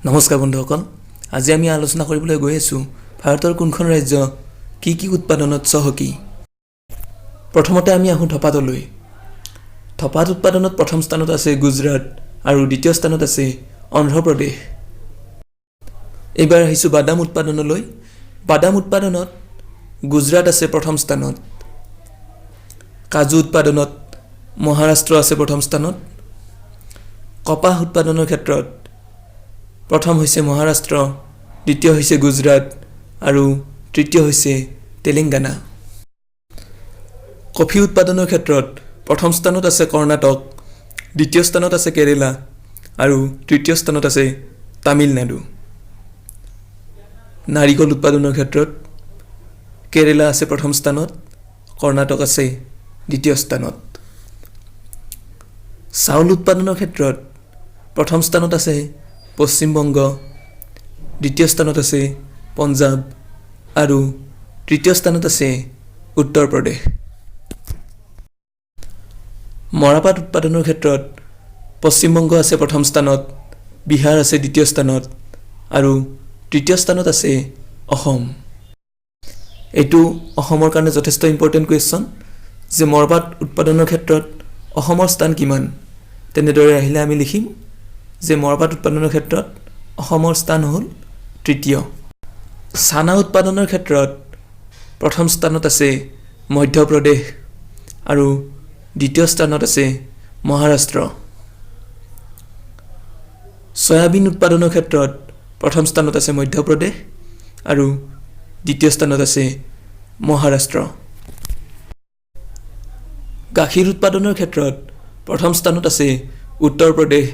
নমস্কাৰ বন্ধুসকল, আজি আমি আলোচনা কৰিবলৈ গৈ আছোঁ ভাৰতৰ কোনখন ৰাজ্য কি উৎপাদনত চহকী। প্ৰথমতে আমি আহোঁ ধপাতলৈ। ধপাত উৎপাদনত প্ৰথম স্থানত আছে গুজৰাট আৰু দ্বিতীয় স্থানত আছে অন্ধ্ৰপ্ৰদেশ। এইবাৰ আহিছোঁ বাদাম উৎপাদনলৈ। বাদাম উৎপাদনত গুজৰাট আছে প্ৰথম স্থানত। কাজু উৎপাদনত মহাৰাষ্ট্ৰ আছে প্ৰথম স্থানত। কপাহ উৎপাদনৰ ক্ষেত্ৰত প্ৰথম হৈছে মহাৰাষ্ট্ৰ, দ্বিতীয় হৈছে গুজৰাট আৰু তৃতীয় হৈছে তেলেংগানা। কফি উৎপাদনৰ ক্ষেত্ৰত প্ৰথম স্থানত আছে কৰ্ণাটক, দ্বিতীয় স্থানত আছে কেৰেলা আৰু তৃতীয় স্থানত আছে তামিলনাডু। নাৰিকল উৎপাদনৰ ক্ষেত্ৰত কেৰেলা আছে প্ৰথম স্থানত, কৰ্ণাটক আছে দ্বিতীয় স্থানত। চাউল উৎপাদনৰ ক্ষেত্ৰত প্ৰথম স্থানত আছে পশ্চিমবংগ, দ্বিতীয় স্থানত আছে পঞ্জাৱ আৰু তৃতীয় স্থানত আছে উত্তৰ প্ৰদেশ। মৰাপাট উৎপাদনৰ ক্ষেত্ৰত পশ্চিমবংগ আছে প্ৰথম স্থানত, বিহাৰ আছে দ্বিতীয় স্থানত আৰু তৃতীয় স্থানত আছে অসম। এইটো অসমৰ কাৰণে যথেষ্ট ইম্পৰ্টেণ্ট কুৱেশ্যন যে মৰাপাট উৎপাদনৰ ক্ষেত্ৰত অসমৰ স্থান কিমান। তেনেদৰে আহিলে আমি লিখিম যে মৰাপাট উৎপাদনৰ ক্ষেত্ৰত অসমৰ স্থান হ'ল তৃতীয়। চানা উৎপাদনৰ ক্ষেত্ৰত প্ৰথম স্থানত আছে মধ্যপ্ৰদেশ আৰু দ্বিতীয় স্থানত আছে মহাৰাষ্ট্ৰ। চয়াবিন উৎপাদনৰ ক্ষেত্ৰত প্ৰথম স্থানত আছে মধ্যপ্ৰদেশ আৰু দ্বিতীয় স্থানত আছে মহাৰাষ্ট্ৰ। গাখীৰ উৎপাদনৰ ক্ষেত্ৰত প্ৰথম স্থানত আছে উত্তৰ প্ৰদেশ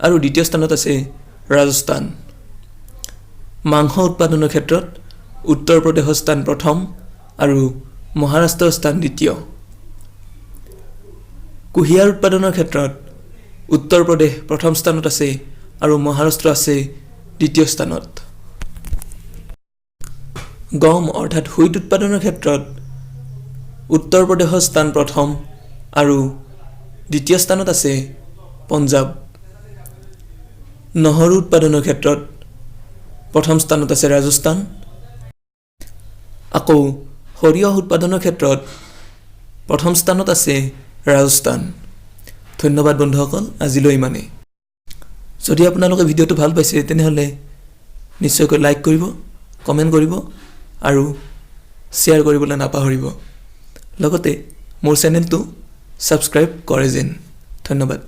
আৰু দ্বিতীয় স্থানত আছে ৰাজস্থান। মাংস উৎপাদনৰ ক্ষেত্ৰত উত্তৰ প্ৰদেশৰ স্থান প্ৰথম আৰু মহাৰাষ্ট্ৰৰ স্থান দ্বিতীয়। কুঁহিয়াৰ উৎপাদনৰ ক্ষেত্ৰত উত্তৰ প্ৰদেশ প্ৰথম স্থানত আছে আৰু মহাৰাষ্ট্ৰ আছে দ্বিতীয় স্থানত। গম অৰ্থাৎ হুইট উৎপাদনৰ ক্ষেত্ৰত উত্তৰ প্ৰদেশৰ স্থান প্ৰথম আৰু দ্বিতীয় স্থানত আছে পঞ্জাৱ। নহৰু উৎপাদনৰ ক্ষেত্ৰত প্ৰথম স্থানত আছে ৰাজস্থান। আকৌ সৰিয়হ উৎপাদনৰ ক্ষেত্ৰত প্ৰথম স্থানত আছে ৰাজস্থান। ধন্যবাদ বন্ধুসকল, আজিলৈ ইমানেই। যদি আপোনালোকে ভিডিঅ'টো ভাল পাইছে তেনেহ'লে নিশ্চয়কৈ লাইক কৰিব, কমেণ্ট কৰিব আৰু শ্বেয়াৰ কৰিবলৈ নাপাহৰিব। লগতে মোৰ চেনেলটো ছাবস্ক্ৰাইব কৰে যেন। ধন্যবাদ।